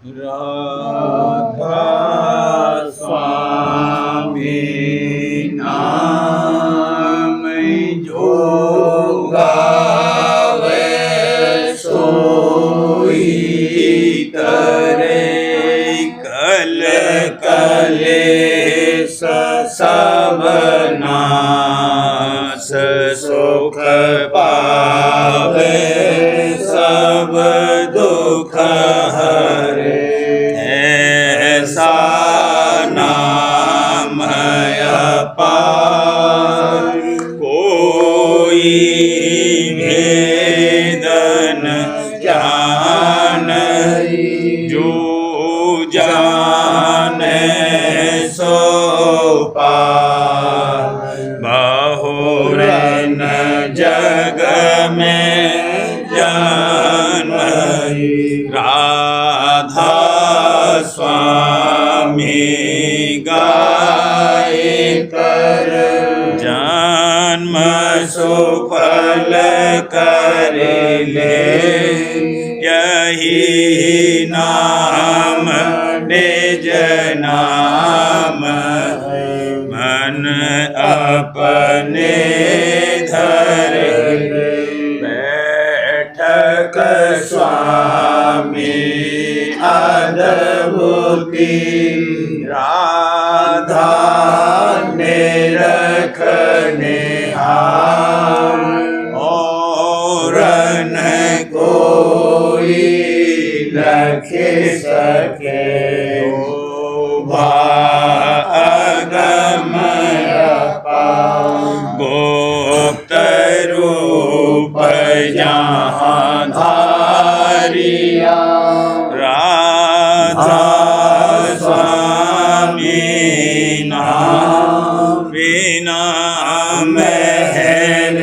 राधा स्वामी नाम जो गावे सोई तरे कल कलेश सब नाश सुख पावे सब दुख हरे ऐसा नाम अपार कोई भेदन जाने जो जाने सो पार बहुरन जग में जन्म राधा स्वामी गाय कर जन्म सुफल कर ले यही नाम निज नाम मन अपने धर बैठक स्वामी अद्भुति राधा ने रखने और न कोई रख सके भागम गुप्त रूप जहाँ धारिया राधा स्वामी नाम बिना महल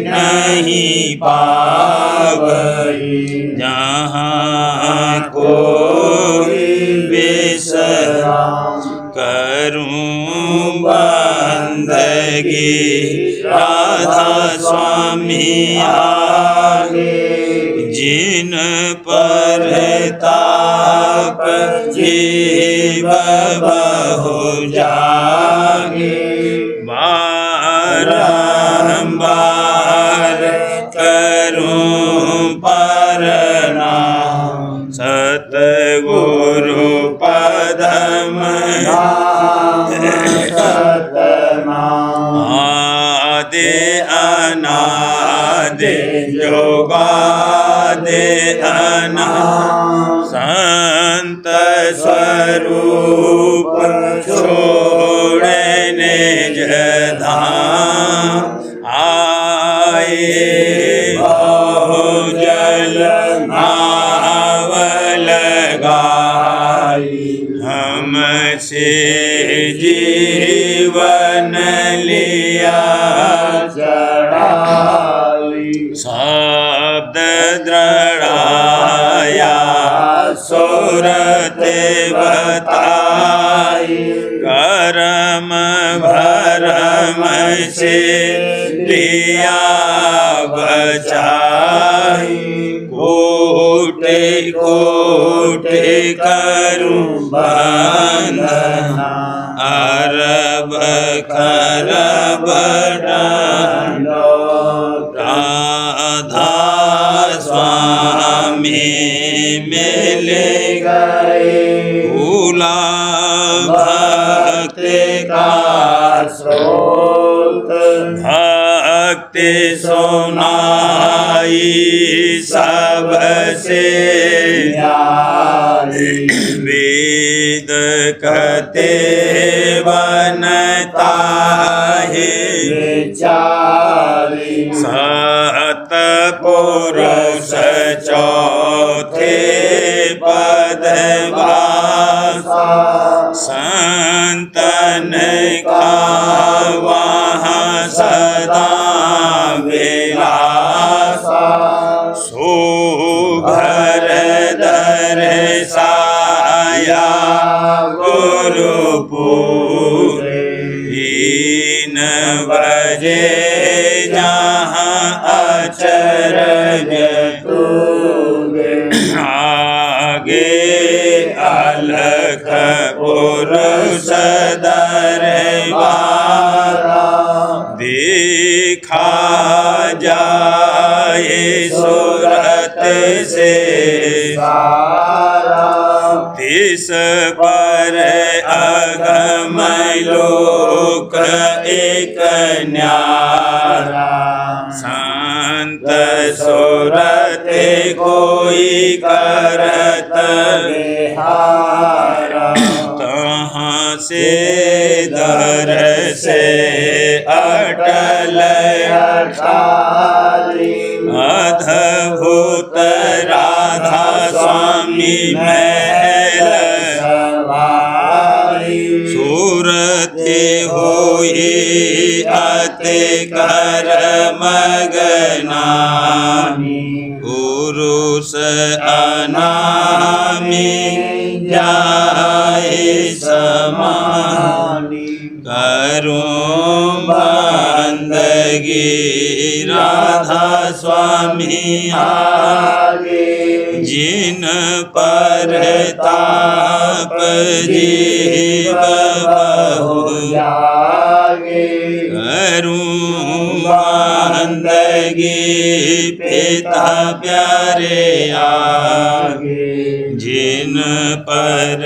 नहीं पावई जहाँ कोई विश्राम करूं बंदगी राधा स्वामी आगे जिन पर ताप जीव बहु जागे बारंबार करूं प्रणाम सतगुरु पदम आदि अनादि योगादि अनादि संत स्वरूप छोड़े निज धाम आए बहुजल नावल गाई हमसे जीवन लिया चढ़ाई शब्द दृढ़ाया सुरते बताई करम भरम से लिया बचाई कोटि कोटि करूं बंदना अरब खरब डालो राधा स्वामी मिल गए भूला भक्ति का स्रोत भक्ति सुनाई सबसे वेद कहते बनता है विचारी सत पुरुष चौथे पद वासा संतन का वहाँ सदा विलासा सुघर दर्शाया गुरुपुरे 3 बजे जहाँ अचरज आगे अलख पुरुष दरबारा देखा जाए सूरत से सारा तिस पर अगम लोक एक न्यारा संत सूरत कोई करत विहारा तहाँ से दर से अटल अटाली अद्भुत राधा स्वामी महल सवारी सूरत होई अति कर मगनानी पुरुष अनामी जाए समानी करूं बंदगी राधा स्वामी आगे जिन पर ताप जीव बहु जागे करूं बंदगी पिता प्यारे आगे जिन पर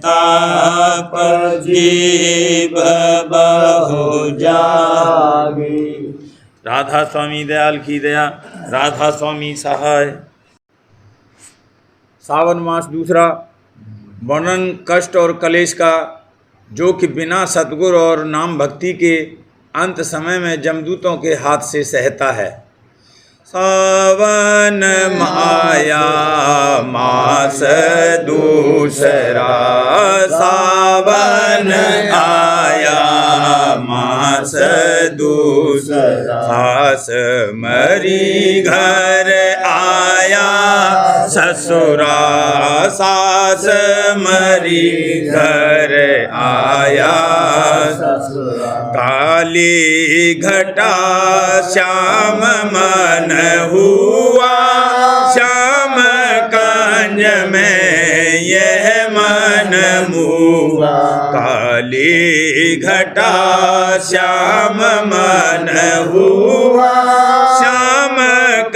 ताप जीव बहु जागे। राधा स्वामी दयाल की दया, राधा स्वामी सहाय। सावन मास दूसरा वर्णन कष्ट और कलेश का, जो कि बिना सतगुरु और नाम भक्ति के अंत समय में जमदूतों के हाथ से सहता है। सावन माया मास दूसरा, सावन आया मास दूसरा, सास मरी घर आया ससुरा, सास मरी घर आया ससुरा, काली घटा श्याम मन हुआ, श्याम कंज में यह मन मुआ, काली घटा श्याम मन हुआ, श्याम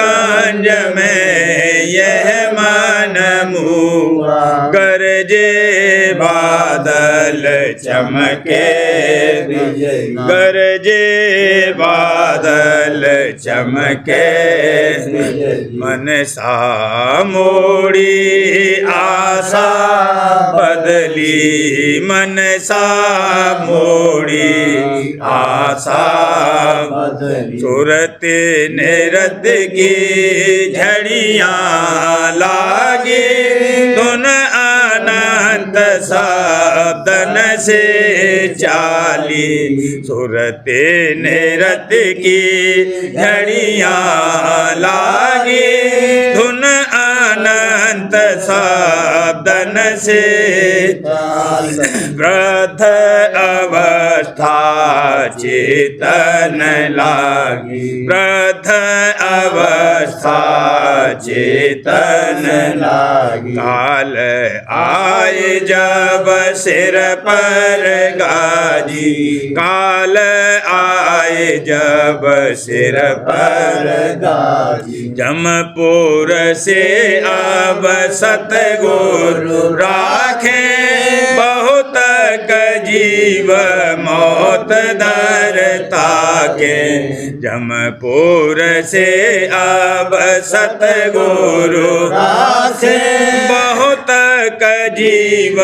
कंज में यह मन मुआ, गरजे बादल चमके, गरजे बादल चमके, मन सा मोड़ी आशा बदली, मन सा मोड़ी आशा बदली, सूरत निरत की झड़ियाँ लागे, धुन अनंत शब्दन से चाली, सूरत निरत की झड़ियाँ लागे, धुन अनंत शब्दन से वृद्ध अवस्था चेतन लागी, वृद्ध अवस्था चेतन लागी, काल आए जब सिर पर गाजी, काल आए जब सिर पर गाजी, जमपुर से अब सतगुरु राखे, बहुत जीव मौत दरता के, जमपुर से अब सतगुरु राखे, बहुत जीव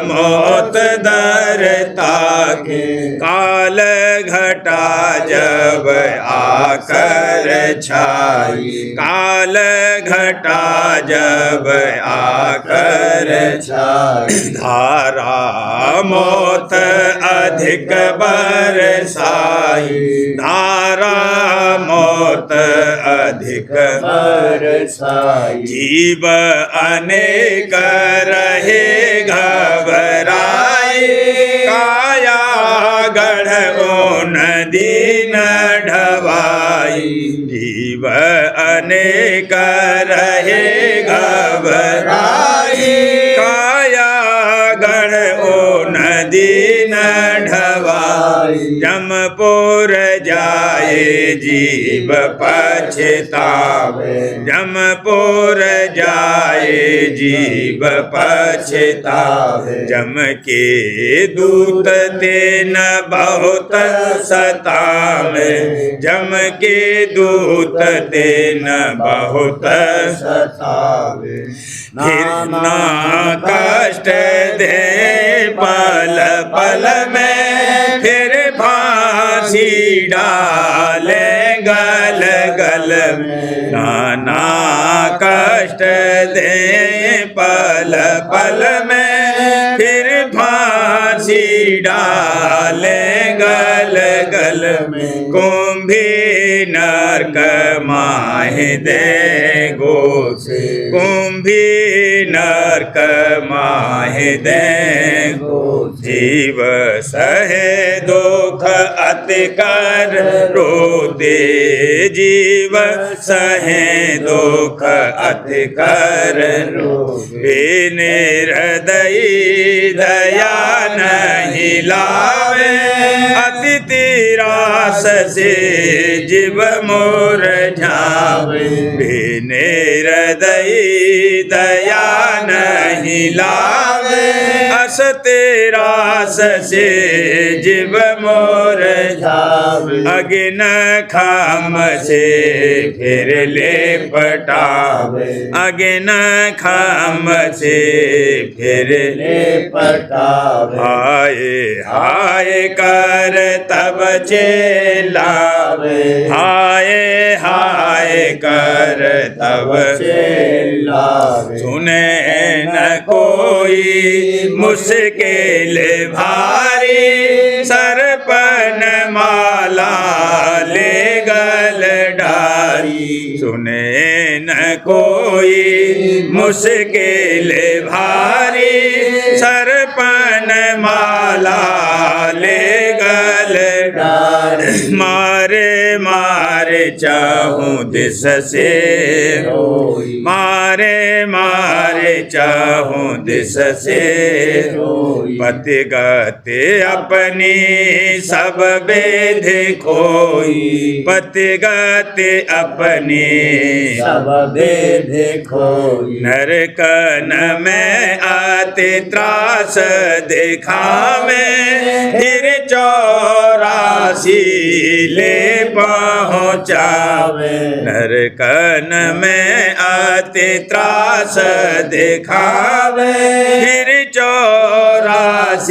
मौत दरता के, काल घटा जब आकर छाई, काल घटा जब आकर छाई, धारा मौत अधिक बरसाई, धारा मौत अधिक बरसाई, जीव अनेक रहे घबराए, काया गढ़ नदी न ढवाई, जीव अनेक रहे घबराए, काया दीन ढवाई जमपुर जाए जीव पछतावे जमपुर जाए जीव पछतावे जम के दूत तेन बहुत सतावे जम के दूत तेन बहुत सतावे नाना कष्ट दे पल पल में फिर फांसी डाले गल गल में नाना कष्ट दे पल पल में फिर फांसी डाले गल गल में कुंभी नरक माहे दे गोसे कुंभी नरक माहे दे जीव सहे दुख अति कर रोते जीव सहे दुख अति कर रोते निर्दयी दया नहीं लावे अति तिरास से जीव मोर झावे निर्दयी दया नहीं लावे अस तेरास से जीव मोर झावे अगिन खाम से फिर ले पटावे अगिन खाम से फिर ले पटावे हाय हाय कर तब चेलावे हाय हाय कर तब चेलावे सुने न कोई मुश्किल भारी सरपन माला ले गल डारी सुने न कोई मुश्किल भारी सरपन माला ले गल डारी मारे मारे चाहूं दिस से मारे मारे चाहूं दिस से पति गति अपनी सब बेध खोई पति गति अपनी सब बेध खोई नरकन में आते त्रास दिखावे फिर 84 ले पहुँचावे नरकन में आते त्रास दिखावे फिर 84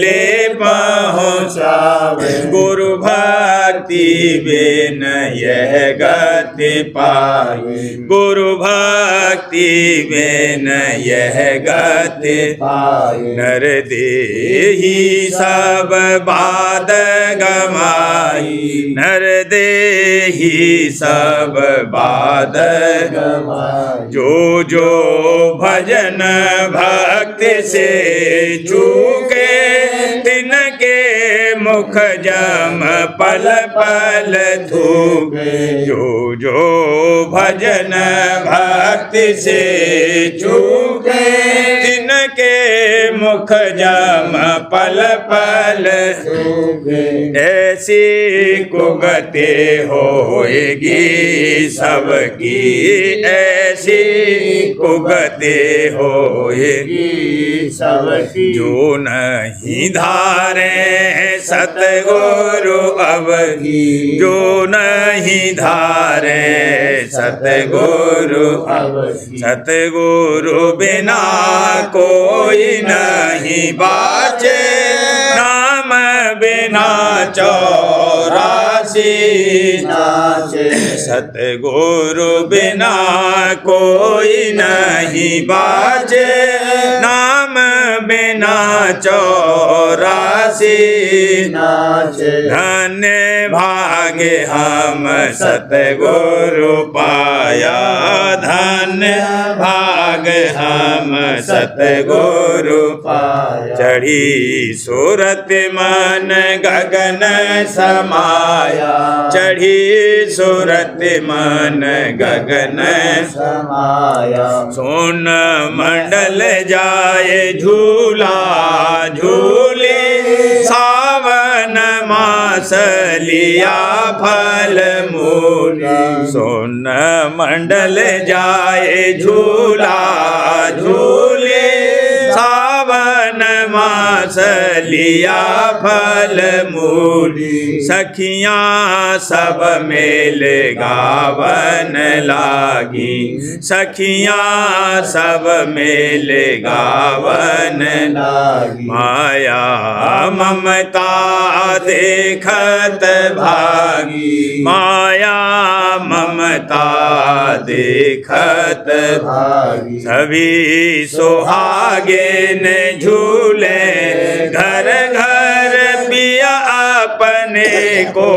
ले पहुँचावे गुरु भक्ति बिन यह गति पाई गुरु भक्ति बिन यह गति पाई नर देही सब बात गमाई नर देही सब बात गमाई जो भजन भक्ति से चूके तिनके मुख जम पल पल थूके जो भजन भक्ति से चूके तिनके मुख जम पल पल थूके ऐसी कुगते होएगी सबकी ऐसी कुगते होएगी सबकी जो नहीं धारे सतगुरु अवगी जो नहीं धारे सतगुरु अवगी सतगुरु बिना कोई नहीं बाचे नाम बिना 84 नाचे सतगुरु बिना कोई नहीं बाचे नाम बिना 84 नाचे धन्य भागे हम सतगुरु पाया धन्य भाग भाग हम सतगुरु पाया। चढ़ी सूरत मन गगन समाया, चढ़ी सूरत मन गगन समाया। सोन मंडल जाए झूला झूले, सावन मास लिया फल मूली। सोन मंडल जाए झूला झूले, सावन मास लिया फल मूली। सखियाँ सब मेल गावन लागी, सखियाँ सब मेल गावन लागी। माया ममता देखत भागी, माया ममता देखत भागी। सभी सुहागिन झूले घर घर, पिया अपने को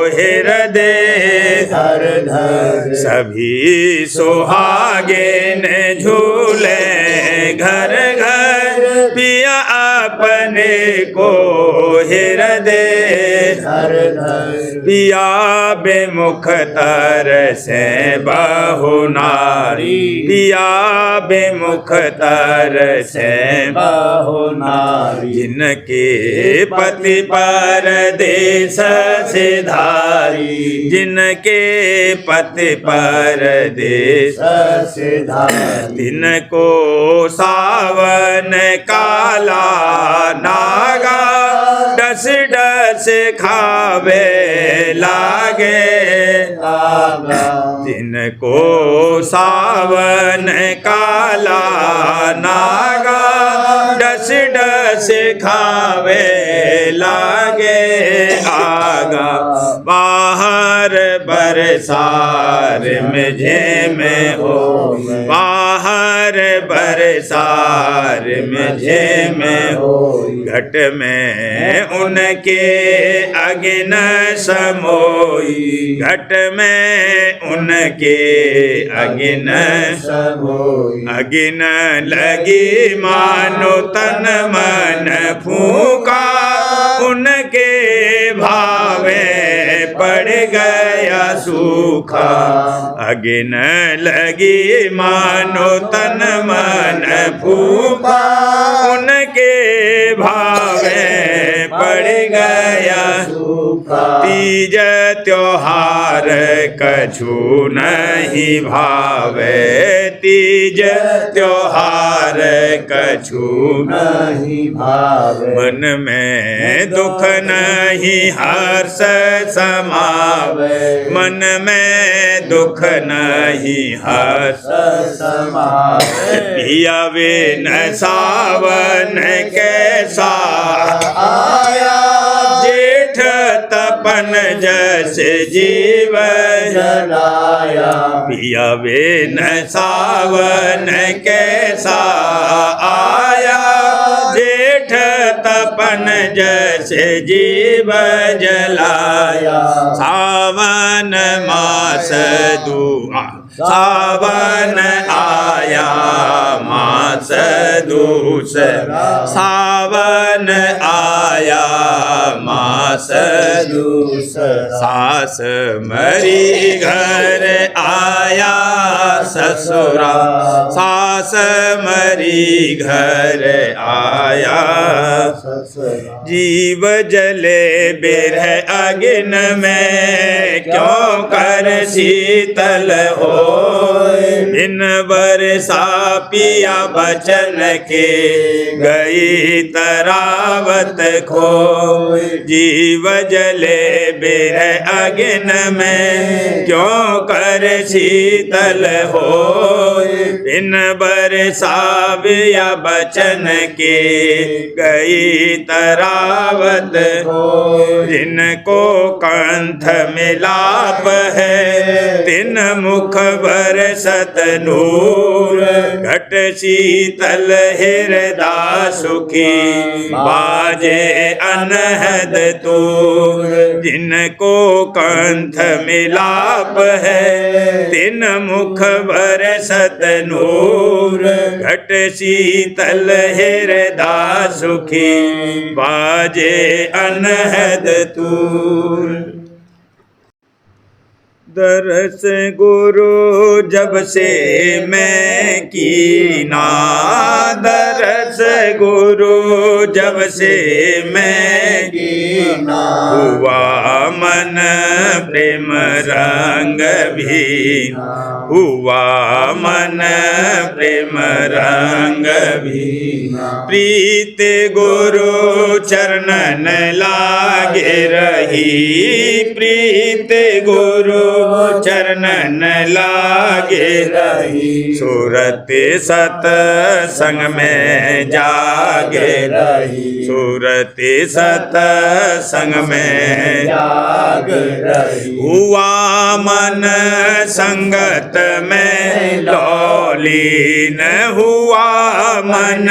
हृदय धर धर। सभी सुहागिन झूले घर घर, पिया अपने को हृदय धर धर। पिया बेमुख तर से बहु नारी, पिया बेमुख तर से बहु नारी। जिनके पति परदेस से धारी, जिनके पति परदेस से धारी। तिनको सावन काला नागा, डस डस खावे लागे लागा। जिनको सावन काला नागा, डस डस खावे लागे आगा। बाहर बरसार में झेम हो, बाहर बरसार में झेम हो। घट में उनके अगिन समोई, घट में उनके अगिन समोई। अगिन लगी मानो तन मन फूका, उनके भावे पड़ गया सूखा। अगिन लगी मानो तन मन फूका, उनके भावे पड़ गया सूखा। तीज त्योहार कछु नहीं भावे, तीज त्योहार कछु नहीं भावे। मन में दुख नहीं हर्ष समावे, मन में दुख नहीं हर्ष समावे। पिया वे न सावन कैसा आया, जेठ तपन जस जीव जलाया। पिया वे न सावन कैसा आया, जेठ तपन जस जीव जलाया। सावन मास दुआ, सावन आया मास दूसरा, सावन आया मास दूसरा। सास मरी घर आया ससुरा, सास मरी घर आया ससुरा। जीव जले बिरह अगिन में, क्यों कर शीतल हो। बिन बरसा पिया बचन के, गई तरावत खो। जीव जले बिरह अगिन में, क्यों कर शीतल हो। बिन बरसा पिया बचन के, गई तरावत खो। जिनको कंठ मिलाप है, तिन मुख बरसत नूर। घट शीतल हृदय सुखी, बाजे अनहद तू दूर। जिनको कंठ मिलाप है तिन मुख बरसत नूर। घट शीतल हृदय सुखी बाजे अनहद तूर। दरस गुरु जब से मैं कीना, दरस गुरु जब से मैं कीना। हुआ मन प्रेम रंग भीना, हुआ मन प्रेम रंग भीना। प्रीत गुरु चरणन लागे रही, प्रीत गुरु चरणन लागे रही। सूरत सत संग में जागे रही, सूरत सत संग में जाग रही। हुआ मन संगत में लौलीन, हुआ मन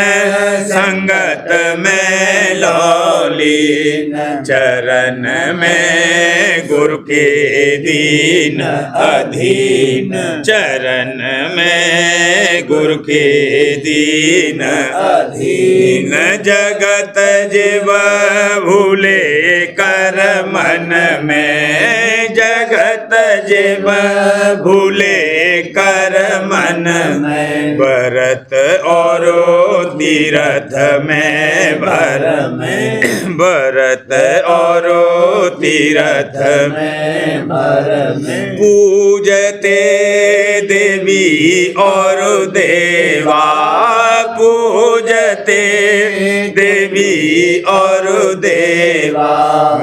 संगत में लौलीन। चरण में गुरु के दीन अधीन, चरण में गुरु के दीन अधीन। जगत जीव भूले कर मन में, जगत जीव भूले कर मन में। भरत और तीरथ में भर में, भरत और तीरथ में भर में। पूजते देवी और देवा, पूजते देवी और देवा।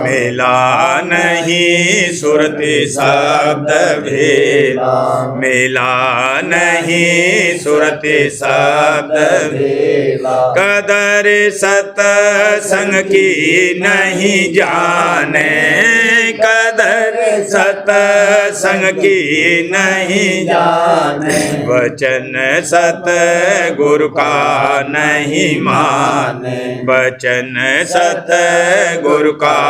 मिला नहीं सुरति शब्द भेदा, मिला नहीं सुरति शब्द भेदा। कदर सतसंग की नहीं जाने, कदर सतसंग की नहीं जाने। वचन सत गुरु का नहीं माने, वचन सत गुरु का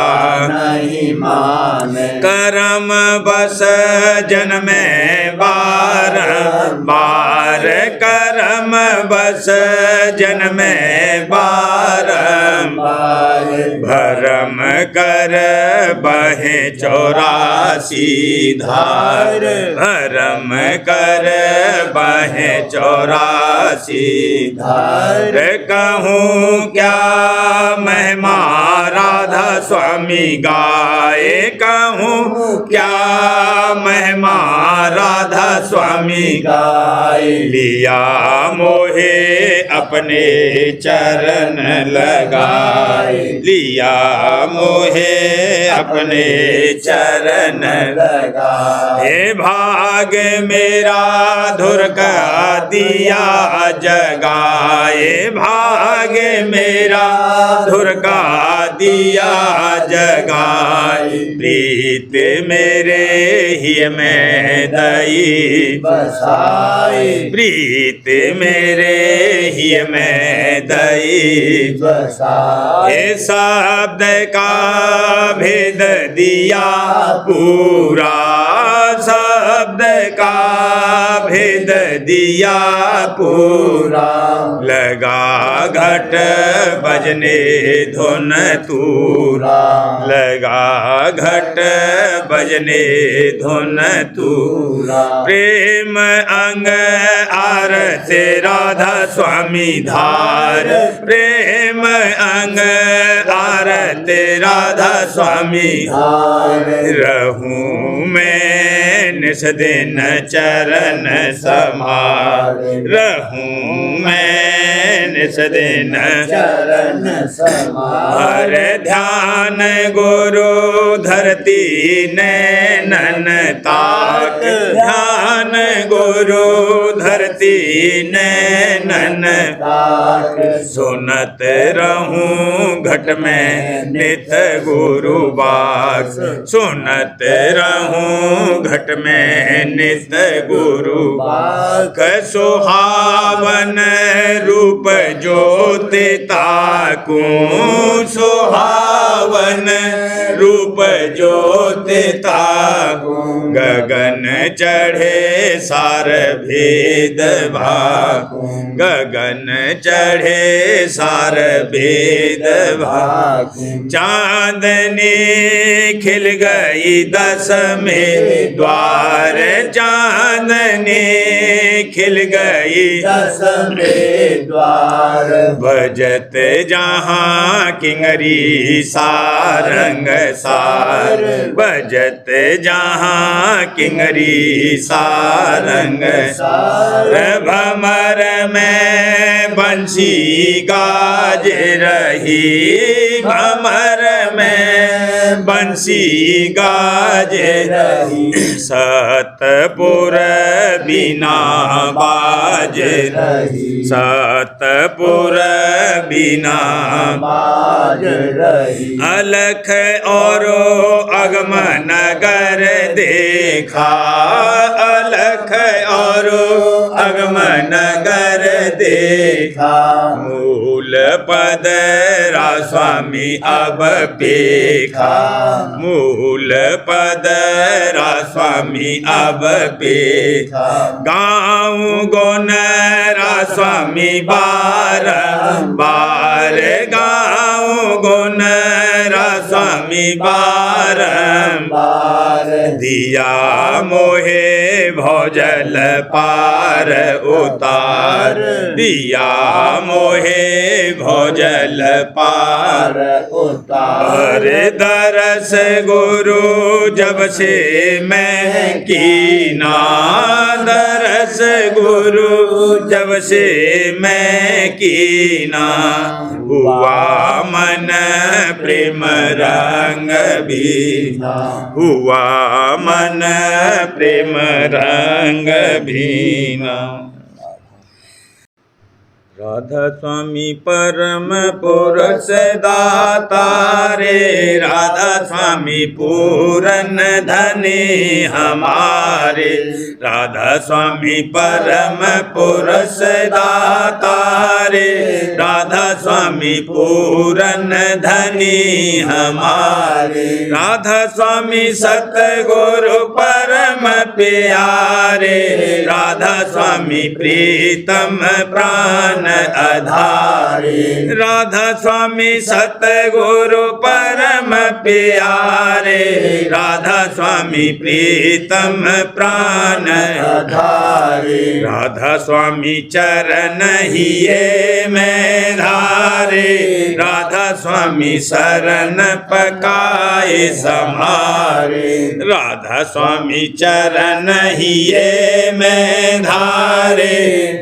नहीं माने। करम बस जन्म बार बार, करम बस जन्म बारंबार। भरम कर बहे 84 धार, भरम कर बहे 84 धार। कहूँ क्या महिमा राधा स्वामी गाए, कहूँ क्या महिमा राधा स्वामी गाए। लिया मोहे अपने चरण लगाए, लिया मोहे अपने चरण लगाए। हे भाग मेरा धुर का दिया जगाए, भाग मेरा धुर का दिया जगाए। प्रीत मेरे ही में दई बसाए, प्रीत मेरे ही में दई बसाए। हे शब्द का भेद दिया पूरा, शब्द का भेद दिया पूरा। लगा घट बजने धुन तूरा, लगा घट बजने धुन तूरा। प्रेम अंग आरत राधा स्वामी धार, प्रेम अंग आरत राधा स्वामी धार। रहूं मैं निस दिन चरण समार, रहूं मैं निस दिन चरण समार। ध्यान गुरु धरती नैनन ताक, ध्यान गुरु धरती नैनन ताक। सुनत रहूं घट में नित गुरु बात, सुनत रहूं घट में नित गुरु बाक सुहावन रूप ज्योति ताकू सुहावन रूप ज्योति ताकू गगन चढ़े सार भेद भाकू गगन चढ़े सार भेद भाकू चांदनी खिल गई दस में द्वार चांदनी खिल गई दस में द्वार भजत जहाँ किंगरी सारंग सार भजत जहाँ किंगरी सारंग सार भमर में बंसी गाज रही भमर में बंसी गाज रही सतपुर बिना बाज रही सतपुर बिना बाज रही अलख और अगम नगर देखा अलख और अगम नगर देखा मूल पद रा स्वामी अब पेखा मूल पद रा स्वामी अब पेखा गाँव गोनरा स्वामी बार बार गाँव गोनरा स्वामी बार बार दिया मोहे भौजल पार उतार दिया मोहे भौजल पार उतार दरस गुरु जब से मैं कीना दरस गुरु जब से मैं कीना हुआ मन प्रेम रंग बीना हुआ मन प्रेम रंग बीना राधा स्वामी परम पुरुष दाता रे राधा स्वामी पूरन धनी हमारे राधा स्वामी परम पुरुष दाता रे राधा स्वामी पूरन धनी हमारे राधा स्वामी सतगुरु परम प्यारे राधा स्वामी प्रीतम प्राण आधारे राधा स्वामी सतगुरु परम प्यारे राधा स्वामी प्रीतम प्राण आधारे राधा स्वामी चरण हिये में धारे राधा स्वामी शरण पकाए समारे राधा स्वामी चरण हिये में धारे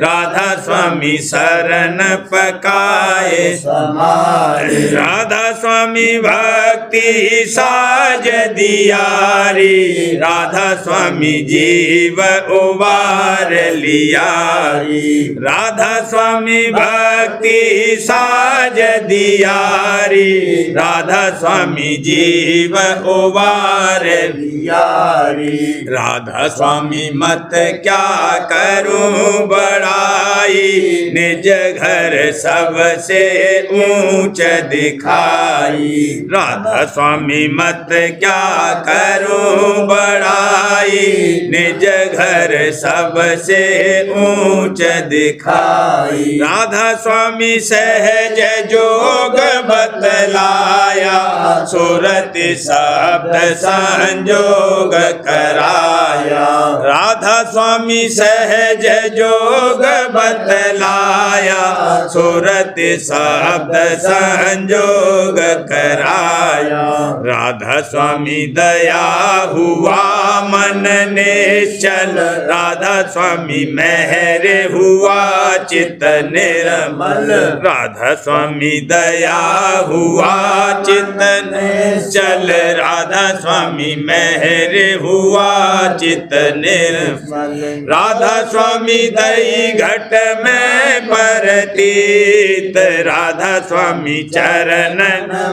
राधा स्वामी शरण पकाए समारे राधा स्वामी भक्ति साज दियारी राधा स्वामी जीव उबार लियारी राधा स्वामी भक्ति साज दियारी राधा स्वामी जीव उबार लियारी राधा स्वामी मत क्या करूं बड़ाई निज घर सबसे ऊंच दिखाई राधा स्वामी मत क्या करूं बड़ाई निज घर सबसे ऊंच दिखाई राधा स्वामी सहज जोग बतलाया सूरत शब्द संजोग कराया राधा स्वामी सहज जोग बतलाया सूरत शब्द संजोग कराया राधा स्वामी दया हुआ मन निश्चल राधा स्वामी मेहर हुआ चित निर्मल राधा स्वामी स्वामी दया हुआ चितन चल, राधा स्वामी मेहर हुआ चित निर्मल। राधा स्वामी दई घट में परतीत, राधा स्वामी चरण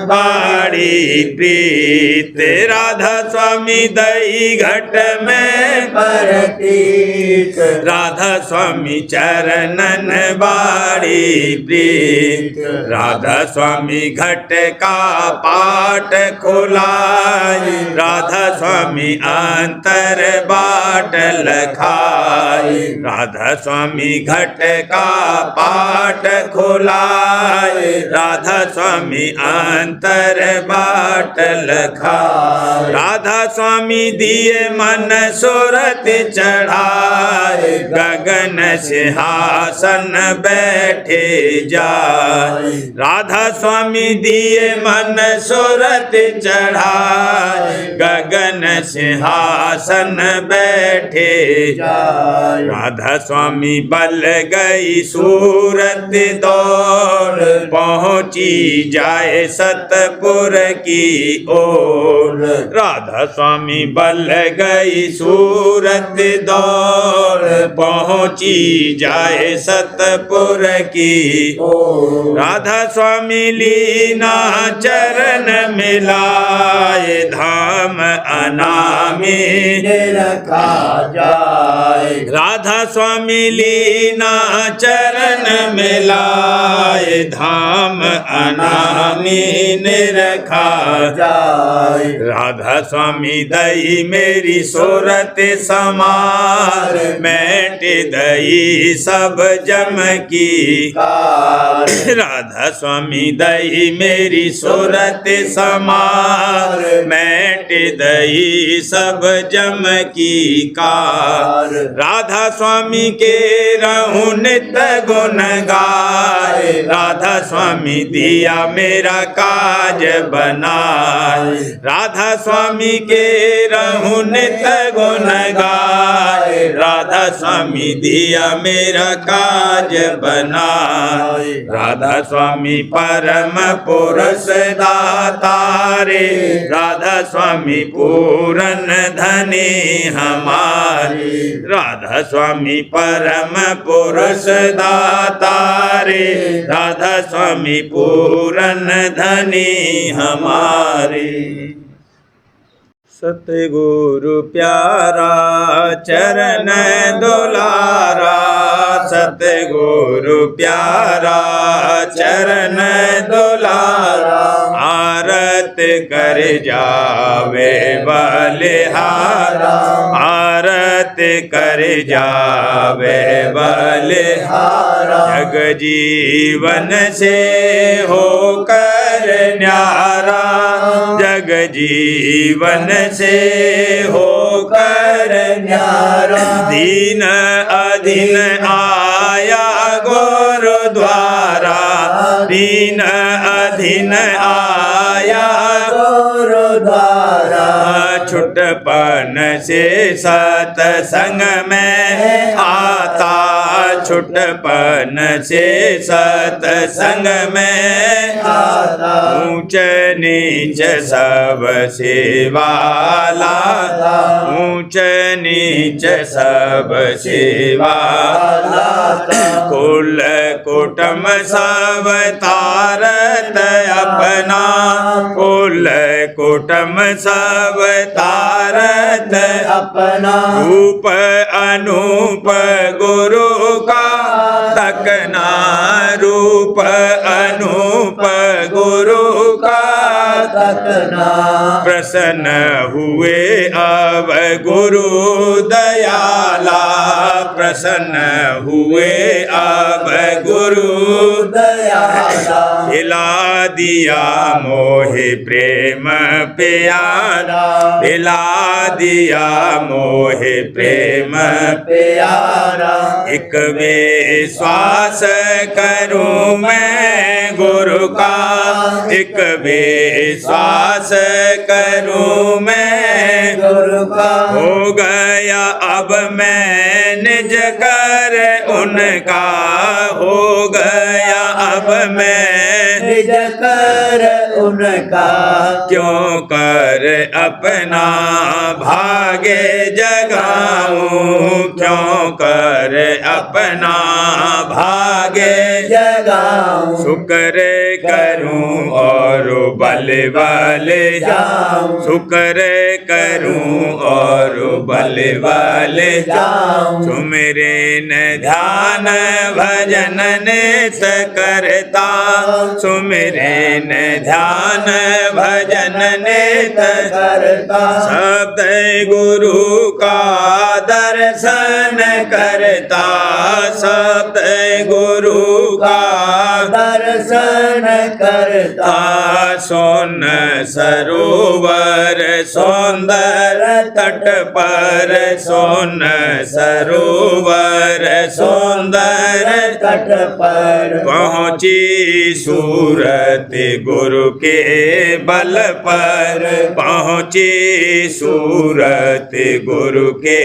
बाड़ी प्रीत। राधा स्वामी दई घट में परतीत, राधा स्वामी चरणन बाड़ी प्रीत। राधा स्वामी घट का पाट खोलाई, राधा स्वामी अंतर बाट लखाई। राधा स्वामी घट का पाट खोलाई, राधा स्वामी अंतर बाट लखाई। राधा स्वामी दिए मन सुरत चढ़ाए, गगन सिंहासन बैठे जाए। राधा स्वामी दिए मन सुरत चढ़ाए, गगन सिंहासन बैठे जाए। राधा स्वामी बल गई सूरत दौड़, पहुँची जाए सतपुर की ओर। राधा स्वामी बल गई सूरत दौड़, पहुँची जाए सतपुर की ओर। राधा स्वामी लीना चरण मिलाए, धाम अनामी रखा जाए। राधा स्वामी लीना चरण मिलाए, धाम अनामी रखा जाए। राधा स्वामी दई मेरी सूरत समार, मैट दई सब जम की कार। राधा स्वामी दई मेरी सूरत समार, मैट दई सब जम की कार। राधा स्वामी के रहूं नित गुण गाए, राधा स्वामी दिया मेरा काज बनाए। राधा स्वामी के रहूं नित गुण गाए, राधा स्वामी दिया मेरा काज बनाए। राधा स्वामी परम पुरुष दातारे, राधा स्वामी पूरन धनी हमारे। राधा स्वामी परम पुरुष दातारे, राधा स्वामी पूरन धनी हमारे। सतगुरु प्यारा चरण दुलारा, सतगुरु प्यारा चरण दुलारा। आरत कर जावे बलिहारा, आरत कर जावे बलिहारा। जग जीवन से होकर न्यारा, जग जीवन से होकर न्यारा। दीन अधीन आया गुरुद्वारा, दीन अधीन आया गुरुद्वारा। छुटपन से सतसंग में आता, छुटपन से सतसंग में आता। ऊंच नीच सब सेवाला, ऊंच नीच सब सेवाला। कुल कुटुम सब तारत अपना, कुल कुटुम सब तारत अपना। रूप अनूप गुरु का तकना, रूप अनूप गुरु का तकना। प्रसन्न हुए अब गुरु दयाला, प्रसन्न हुए अब गुरु दयाला। खिला दिया मोहे प्रेम प्यारा, खिला दिया मोहे प्रेम प्यारा। एक विश्वास करूं मैं गुरु का, एक विश्वास करूं मैं गुरु का। हो गया अब मैं निज कर उनका, हो गया अब अब मैं निज कर उनका क्यों कर अपना भागे जगाऊं, क्यों कर अपना भागे जगाऊं शुक्र करूं और बल बल जाऊं, शुक्र करूं और बल बल जाऊं, सुमिरन ध्यान भजन नित करता, सुमिरन ध्यान भजन नित करता शब्द गुरु का दर्शन करता, शब्द गुरु का दर्शन करता सोन सरोवर सौंदर तट पर, सोन सरोवर सौंदर तट पर पहुँची सूरत गुरु के बल पर, पहुँची सूरत गुरु के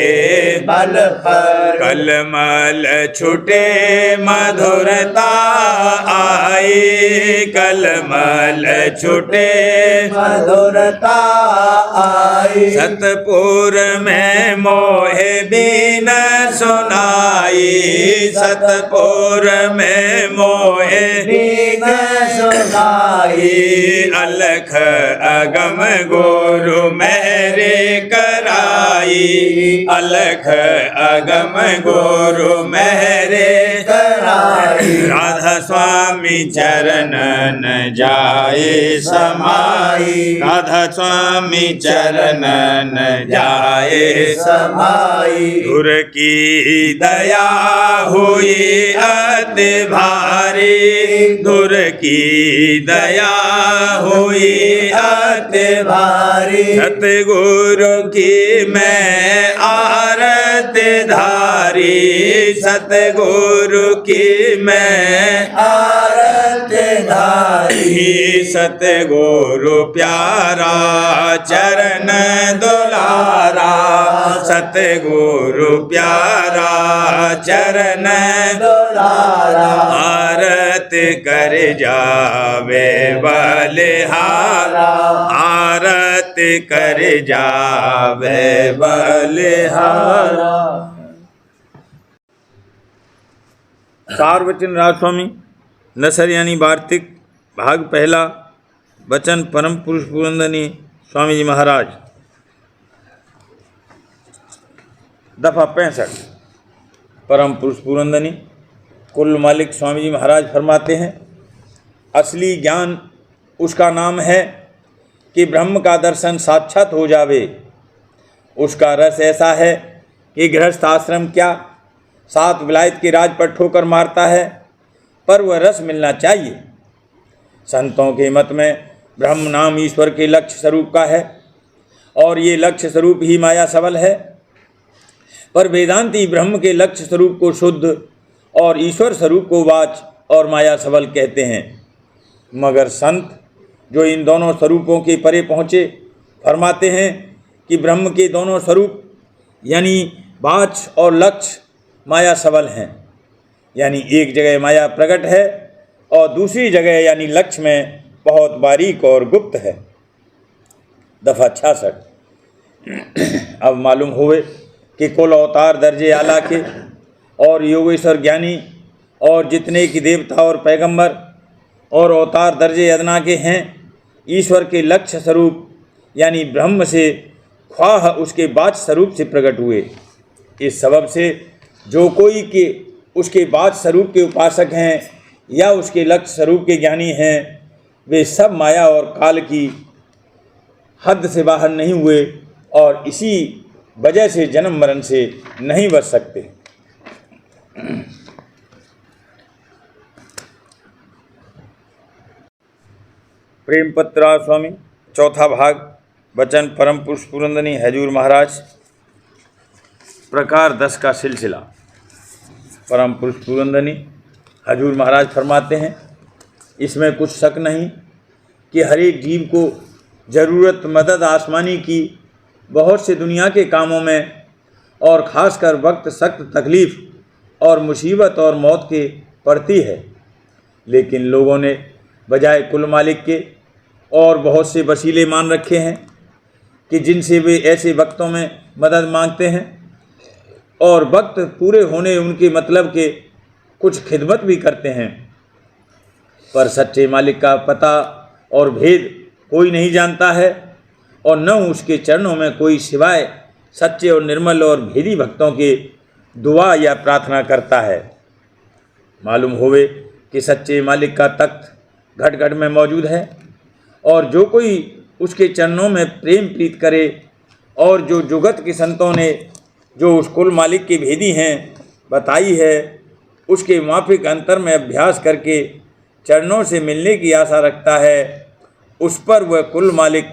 बल पर कलमल छुटे मधुरता आई, कलमल छुटे मधुरता आई सतपुर में मोहे बीन सुनाई, सतपुर में मोहे बीन सुनाई अलख अगम गुरु मेरे कराई, अलख अगम गुरु मेरे कराई राधा स्वामी चरणन जाए समाई, राधा स्वामी चरणन जाए समाई धुर की दया हुई अति भारी, धुर की दया हुई अति भारी सतगुरु की मैं आरती धारी, सतगुरु की मैं आरती धारी सतगुरु प्यारा चरण दुलारा, सतगुरु प्यारा चरण दुलारा आरती कर जावे बलिहारा, आरती कर जावे बलिहारा। सारवचन राजस्वामी नसर यानी वार्तिक भाग पहला वचन परम पुरुष पुरंदनी स्वामी जी महाराज दफा 65। परम पुरुष पुरंदनी कुल मालिक स्वामी जी महाराज फरमाते हैं, असली ज्ञान उसका नाम है कि ब्रह्म का दर्शन साक्षात हो जावे। उसका रस ऐसा है कि गृहस्थ आश्रम क्या 7 विलायत के राज पर ठोकर मारता है, पर वह रस मिलना चाहिए। संतों के मत में ब्रह्म नाम ईश्वर के लक्ष्य स्वरूप का है और ये लक्ष्य स्वरूप ही माया सबल है, पर वेदांती ब्रह्म के लक्ष्य स्वरूप को शुद्ध और ईश्वर स्वरूप को वाच और माया सबल कहते हैं। मगर संत जो इन दोनों स्वरूपों के परे पहुँचे फरमाते हैं कि ब्रह्म के दोनों स्वरूप यानी वाच और लक्ष्य माया सबल हैं, यानी एक जगह माया प्रकट है और दूसरी जगह यानी लक्ष्य में बहुत बारीक और गुप्त है। दफा 66। अब मालूम हुए कि कुल अवतार दर्जे आला के और योगेश्वर ज्ञानी और जितने की देवता और पैगंबर और अवतार दर्जे अदना के हैं, ईश्वर के लक्ष्य स्वरूप यानी ब्रह्म से ख्वाह उसके बाच स्वरूप से प्रकट हुए। इस सबब से जो कोई के उसके बाच स्वरूप के उपासक हैं या उसके लक्ष्य स्वरूप के ज्ञानी हैं, वे सब माया और काल की हद से बाहर नहीं हुए और इसी वजह से जन्म मरण से नहीं बच सकते। प्रेम पत्रा स्वामी चौथा भाग वचन परम पुरुष पुरंदनी हजूर महाराज प्रकार 10 का सिलसिला। परम पुरुष पुरंदनी हजूर महाराज फरमाते हैं, इसमें कुछ शक नहीं कि हर एक जीव को ज़रूरत मदद आसमानी की बहुत से दुनिया के कामों में और ख़ासकर वक्त सख्त तकलीफ़ और मुसीबत और मौत के पड़ती है। लेकिन लोगों ने बजाय कुल मालिक के और बहुत से वसीले मान रखे हैं कि जिनसे वे ऐसे वक्तों में मदद मांगते हैं, और वक्त पूरे होने उनके मतलब के कुछ खिदमत भी करते हैं। पर सच्चे मालिक का पता और भेद कोई नहीं जानता है, और न उसके चरणों में कोई सिवाय सच्चे और निर्मल और भेदी भक्तों के दुआ या प्रार्थना करता है। मालूम होवे कि सच्चे मालिक का तख्त घट घट में मौजूद है, और जो कोई उसके चरणों में प्रेम प्रीत करे, और जो जुगत के संतों ने जो उस कुल मालिक के भेदी हैं बताई है, उसके माफिक अंतर में अभ्यास करके चरणों से मिलने की आशा रखता है, उस पर वह कुल मालिक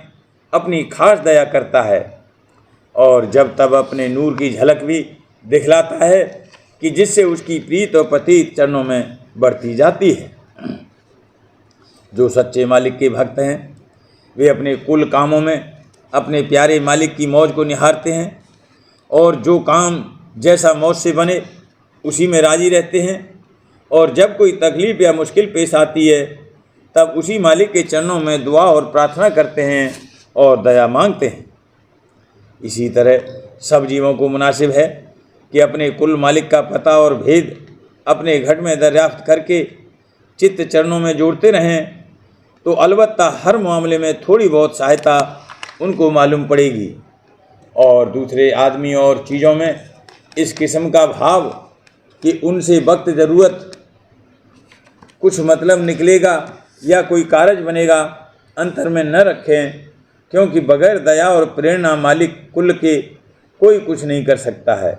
अपनी खास दया करता है, और जब तब अपने नूर की झलक भी दिखलाता है कि जिससे उसकी प्रीत और पतित चरणों में बढ़ती जाती है। जो सच्चे मालिक के भक्त हैं वे अपने कुल कामों में अपने प्यारे मालिक की मौज को निहारते हैं, और जो काम जैसा मौज से बने उसी में राजी रहते हैं, और जब कोई तकलीफ़ या मुश्किल पेश आती है तब उसी मालिक के चरणों में दुआ और प्रार्थना करते हैं और दया मांगते हैं। इसी तरह सब जीवों को मुनासिब है कि अपने कुल मालिक का पता और भेद अपने घट में दरियाफ्त करके चित्त चरणों में जोड़ते रहें, तो अलबत्ता हर मामले में थोड़ी बहुत सहायता उनको मालूम पड़ेगी, और दूसरे आदमी और चीज़ों में इस किस्म का भाव कि उनसे वक्त ज़रूरत कुछ मतलब निकलेगा या कोई कारज बनेगा अंतर में न रखें, क्योंकि बगैर दया और प्रेरणा मालिक कुल के कोई कुछ नहीं कर सकता है।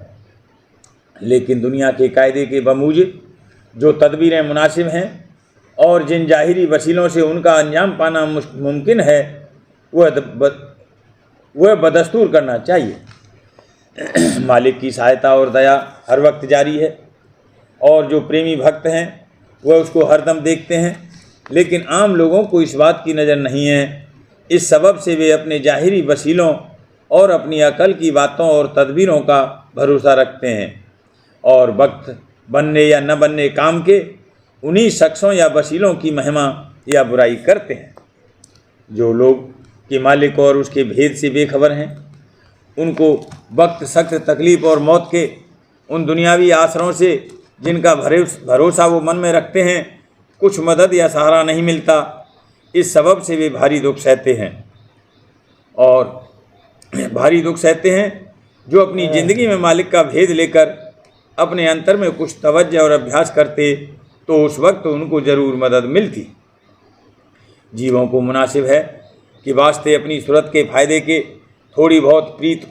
लेकिन दुनिया के कायदे के बमूजिब जो तदबीरें मुनासिब हैं और जिन जाहिरी वसीलों से उनका अंजाम पाना मुमकिन है, वह बदस्तूर करना चाहिए। मालिक की सहायता और दया हर वक्त जारी है, और जो प्रेमी भक्त हैं वह उसको हरदम देखते हैं, लेकिन आम लोगों को इस बात की नज़र नहीं है। इस सबब से वे अपने जाहिरी वसीलों और अपनी अकल की बातों और तदबीरों का भरोसा रखते हैं, और वक्त बनने या न बनने काम के उन्हीं शख्सों या वसीलों की महिमा या बुराई करते हैं। जो लोग के मालिक और उसके भेद से बेखबर हैं, उनको वक्त सख्त तकलीफ़ और मौत के उन दुनियावी आसरों से जिनका भरोसा वो मन में रखते हैं कुछ मदद या सहारा नहीं मिलता। इस सबब से वे भारी दुख सहते हैं, और भारी दुख सहते हैं जो अपनी ज़िंदगी में मालिक का भेद लेकर अपने अंतर में कुछ तवज्जो और अभ्यास करते तो उस वक्त उनको ज़रूर मदद मिलती। जीवों को मुनासिब है कि वास्ते अपनी सूरत के फ़ायदे के थोड़ी बहुत प्रीत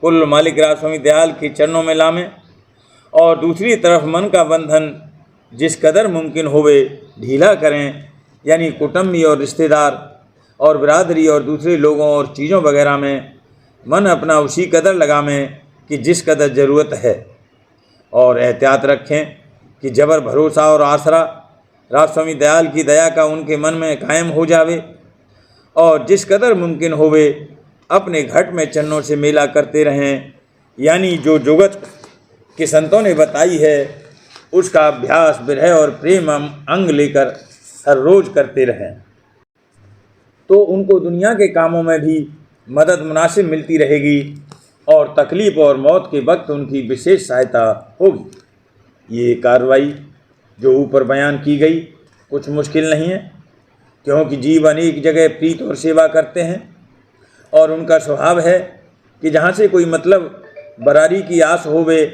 कुल मालिक राज स्वामी दयाल के चरणों में लामें, और दूसरी तरफ मन का बंधन जिस कदर मुमकिन होवे ढीला करें, यानी कुटुंबी और रिश्तेदार और बिरादरी और दूसरे लोगों और चीज़ों वगैरह में मन अपना उसी कदर लगावें कि जिस कदर ज़रूरत है, और एहतियात रखें कि जबर भरोसा और आसरा राज स्वामी दयाल की दया का उनके मन में कायम हो जावे, और जिस कदर मुमकिन होवे अपने घट में चरणों से मेला करते रहें, यानी जो जुगत के संतों ने बताई है उसका अभ्यास विरह और प्रेम अंग लेकर हर रोज़ करते रहें, तो उनको दुनिया के कामों में भी मदद मुनासिब मिलती रहेगी, और तकलीफ़ और मौत के वक्त उनकी विशेष सहायता होगी। ये कार्रवाई जो ऊपर बयान की गई कुछ मुश्किल नहीं है, क्योंकि जीव अनेक जगह प्रीत और सेवा करते हैं, और उनका स्वभाव है कि जहाँ से कोई मतलब बरारी की आस होवे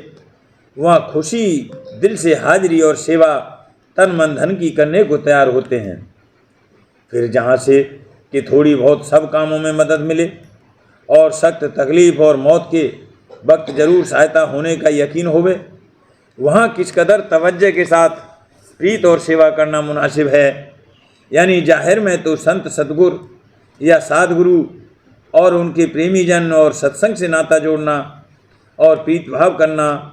वहाँ खुशी दिल से हाजिरी और सेवा तन मन धन की करने को तैयार होते हैं। फिर जहाँ से कि थोड़ी बहुत सब कामों में मदद मिले और सख्त तकलीफ़ और मौत के वक्त ज़रूर सहायता होने का यकीन होवे, वहाँ किस कदर तवज्जो के साथ प्रीत और सेवा करना मुनासिब है। यानी जाहिर में तो संत सद्गुरु या साधगुरु और उनके प्रेमी जन और सत्संग से नाता जोड़ना और प्रीत भाव करना,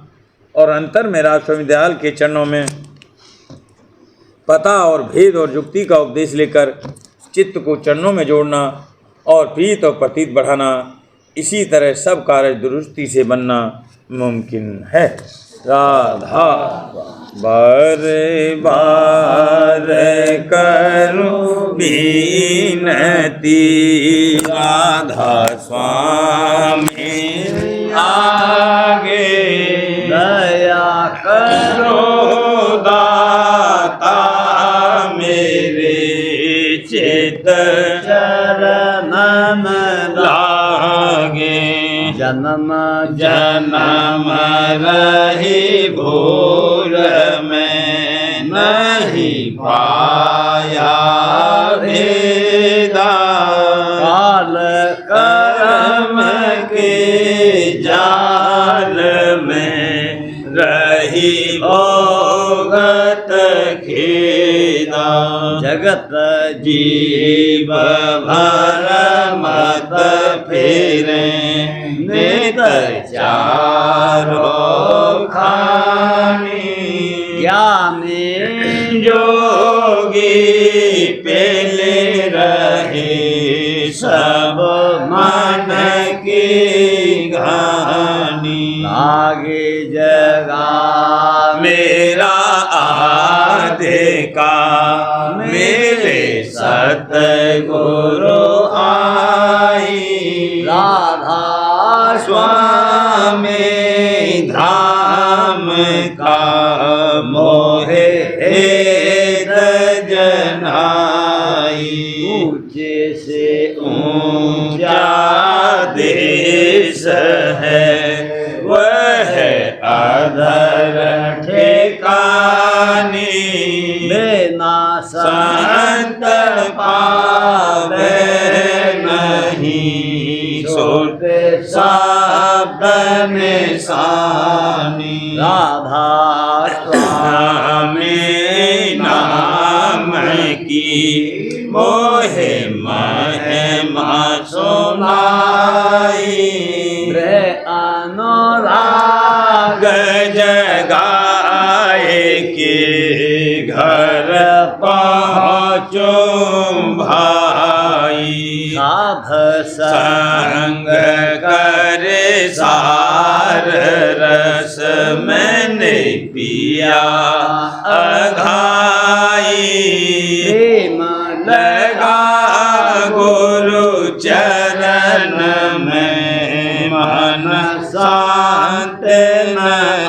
और अंतर में राज स्वामी दयाल के चरणों में पता और भेद और युक्ति का उपदेश लेकर चित्त को चरणों में जोड़ना और प्रीत और प्रतीत बढ़ाना, इसी तरह सब कार्य दुरुस्ती से बनना मुमकिन है। राधा बार बार करूं बीनती राधा स्वामी आगे दया करो दाता मेरे चित चरणन लागे जन्म जन्म रही भूल में नहीं पाया भेदा काल कर्म के जाल में रही भोगत खेदा जगत जीव भर मत फेरे नित चारो खानी ज्ञानी जोगी पेले रहे सब मन की घानी आगे जगा मेरा आधे का मेरे सतगुरु आई राधा स्वामी धाम का मोहे हेत जनाई ऊंचे से ऊंचा देश है वह अधर ठिकानी बिना संत पावे नहीं सोते शब्द निशानी राधा स्वामी नाम की मोहे महिमा सुनाई अनुराग जगाए के घर पहुँचो भाई साध संग करे सार रस मैंने पिया अघाई प्रेम लगा गुरु चरण में मन शांत न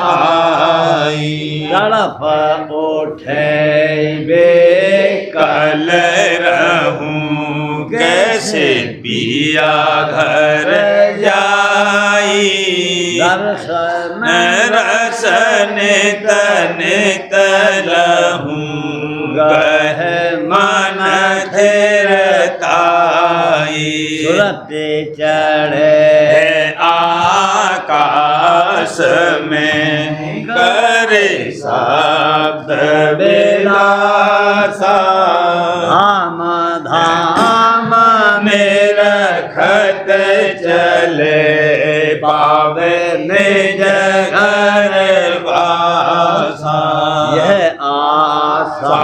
आई तड़प उठे बे कल रहूं कैसे पिया घर जाई दर्शन रसन तन तरहूं गह मन थिरताई सुरते चढ़े आकाश में करे शब्द बेलासा धाम धाम में रखत चले पावे निज घर वासा यह आशा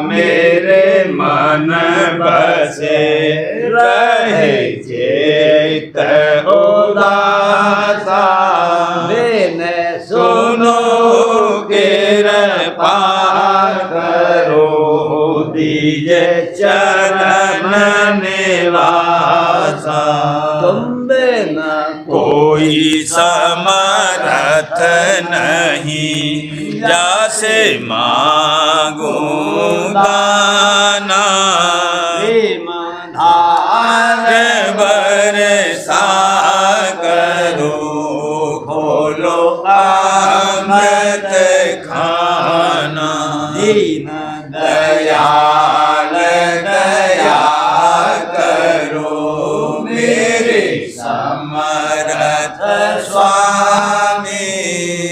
मेरे मन बसे रहे चेत उदासा बेने सुनो कृपा करो दीजे चरण निवासा तुम बिन कोई समर्थ नहीं जासे मांगूं दाना प्रेम धार बरसा करो खोलो अमृत खाना दीन दयाल दया करो मेरे समर्थ स्वामी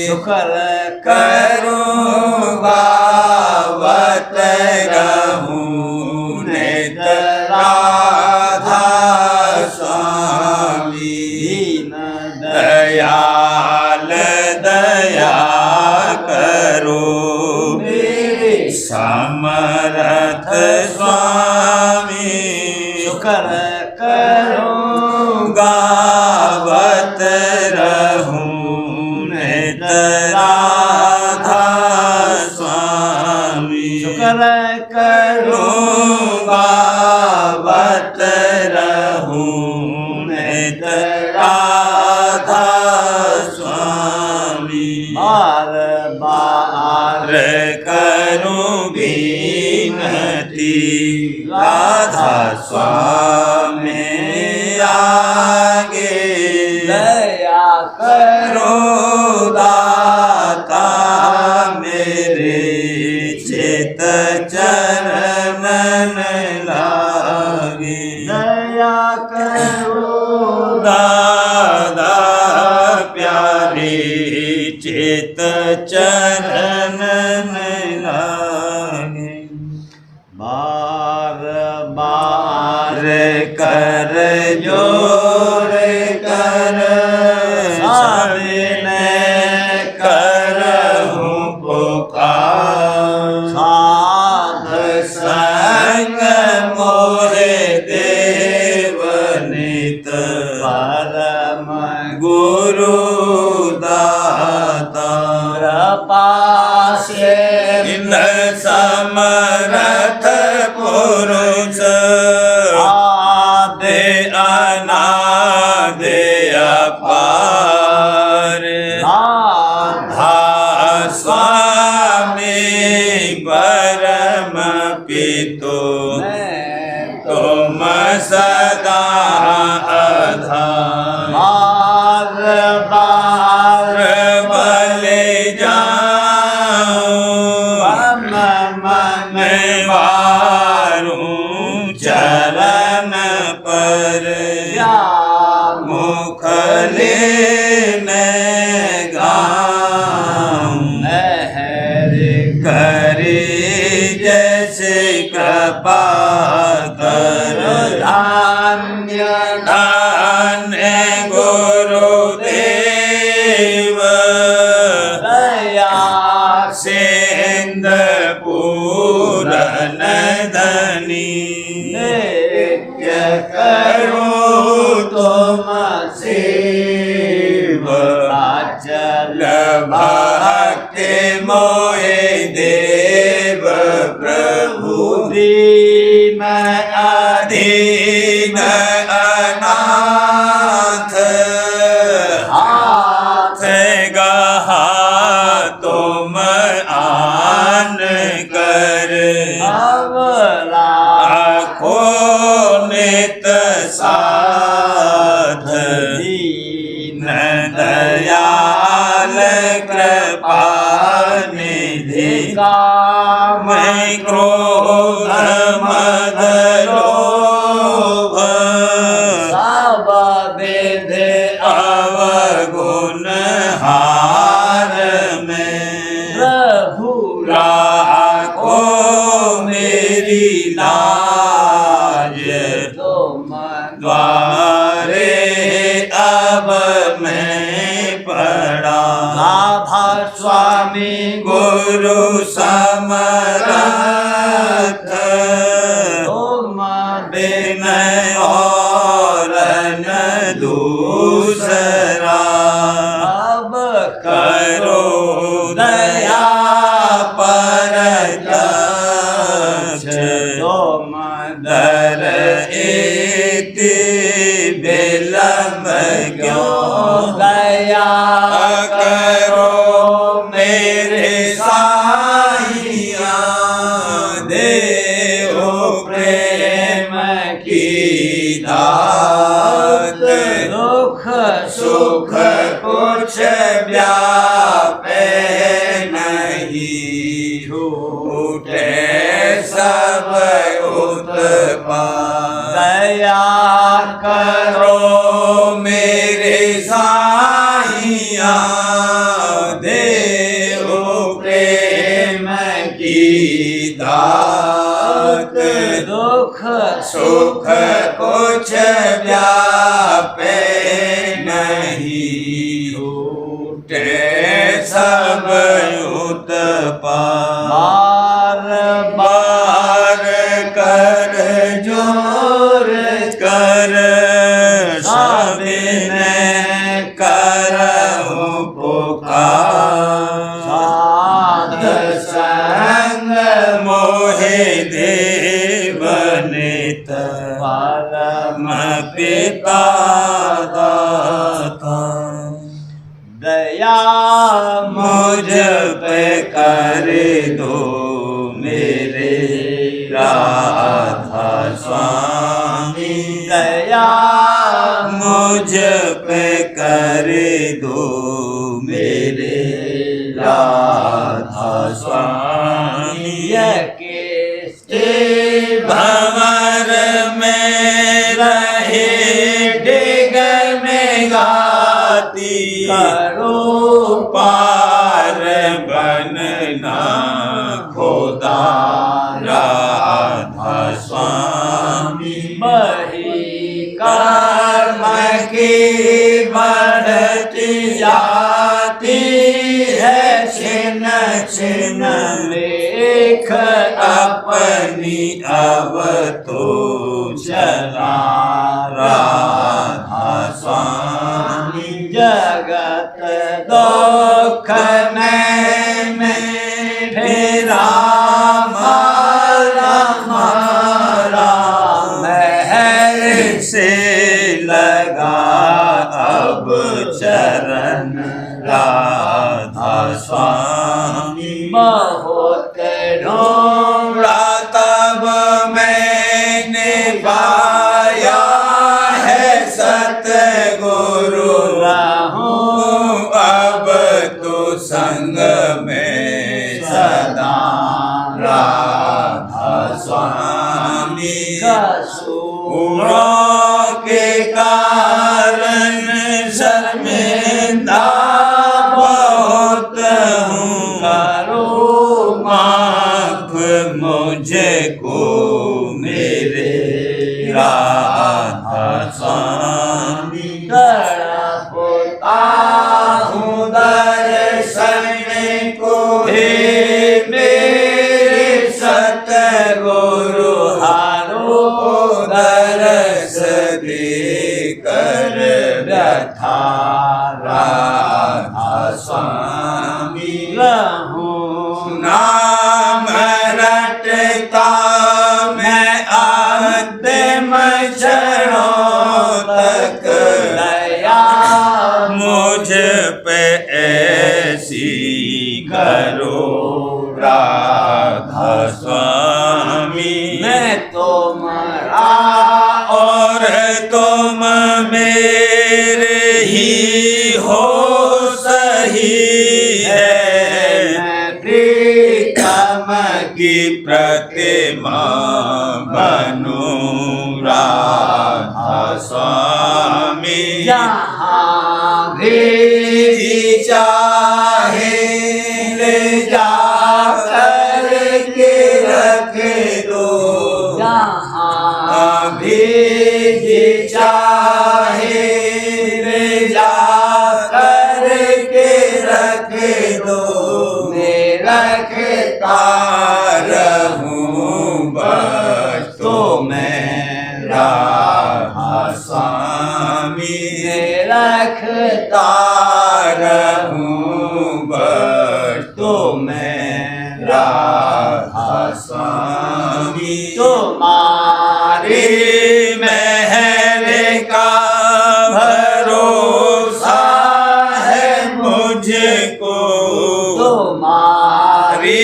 शुक्र करूं गावत रहूं नित राधा स्वामी दीन दयाल दया करो मेरे समर्थ स्वामी शुक्र करो गावत रहूं नित राधा राधा स्वामी आगे दया करो दाता मेरे चित चरणन लागे दया करो दादा प्यारे चित चरणन लागे बार बार कर जोर कर सामने करहूं पुकार साध संग मोरे देव नित परम गुरु दाता कृपा से इन समर्थ पुरुष आदि अनादि अपार राधा स्वामी परम पितो तुम सदा आधार बार बार बले जाऊं मन वारूं चरण पर मुख लेने गाऊं करे जैसे कृपा कर धान्य धन्य गुरुदेव दया सिंध पूरन धनी नित्य करो तुम सेव अचल भक्ति मोहे देव प्रभु दीन अधीन अनाथ हाथ गहा तुम आन कर अवला आखो नित साध दीन न दयाल कृपा निधि काम मैं क्रोध मद लोभ सब विधि अवगुण हार में प्रभु राखो मेरी लाज तुम द्वारे अब मैं पड़ा राधा स्वामी गुरु समरथ तुम विनय और न दूसरा अब करो दया पर दक्ष तुम दर इति विलम्ब क्यों दया करो मेरे साईया देव प्रेम की दात दुख सुख कुछ व्यापे नहीं छूटे सब उत्पाद दया करो मेरे साईया देव प्रेम की दात दुख सुख कुछ व्यापे नहीं छूटे सब उत्पाद बार बार कर जोर कर सविनय करहूं पुकार साध संग मोहे देव नित परम पिता दाता दया मुझ पे कर दो मेरे राम स्वामी दया मुझ पे कर दो मेरे राधा स्वामी किसके भंवर में रहे डिग में गाती करो पार बनना खोदा राधा स्वामी बही कर्म की बढ़ती जाती है छिन छिन लेख अपनी अब तो चला राधा स्वामी जगत दुख में फेरा मारा मारा महर से लगा अब चरण राधा स्वामी बहुत ढूंढा तब मैंने पाया है सतगुरु रहूं अब तो संग में सदा राधा स्वामी कसूरों के कारण शर्मिंदा बहुत हूँ करो माफ मुझको मेरे राधा स्वामी तड़पता हूँ दर्शन को हे मेरे सतगुरु हारो दरस दे कर व्यथा राधा स्वामी रहूं नाम रटता मैं अंतिम क्षणों तक दया मुझ पे ऐसी करो राधा स्वामी मैं तो मरा और तुम मेरे ही हो सही है मैं प्रीतम की प्रतिमा बनूं राधा स्वामी जहाँ भी जी चाहे ले जा कर के रख दो जहाँ भी जी चाहे ले जा कर के रख दो मैं रखता रहूं बस तो मैं राधा स्वामी मैं रखता रहूं बस तो मैं राधा स्वामी तुम्हारी महल का भरोसा है मुझको तुम्हारी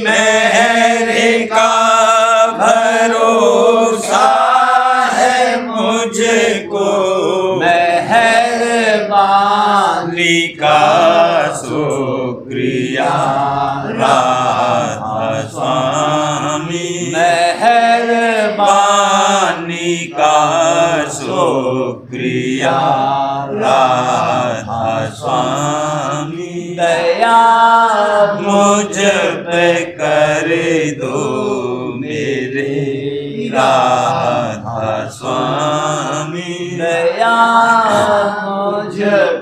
महल का भरोसा है मुझको मेहरबानी का शुक्रिया राधा स्वामी मेहरबानी पानी का शुक्रिया राधा स्वामी दया मुझ पे कर दो मेरे राधा स्वामी दया मुझ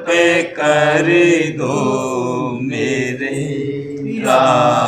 पे कर दो मेरे राधा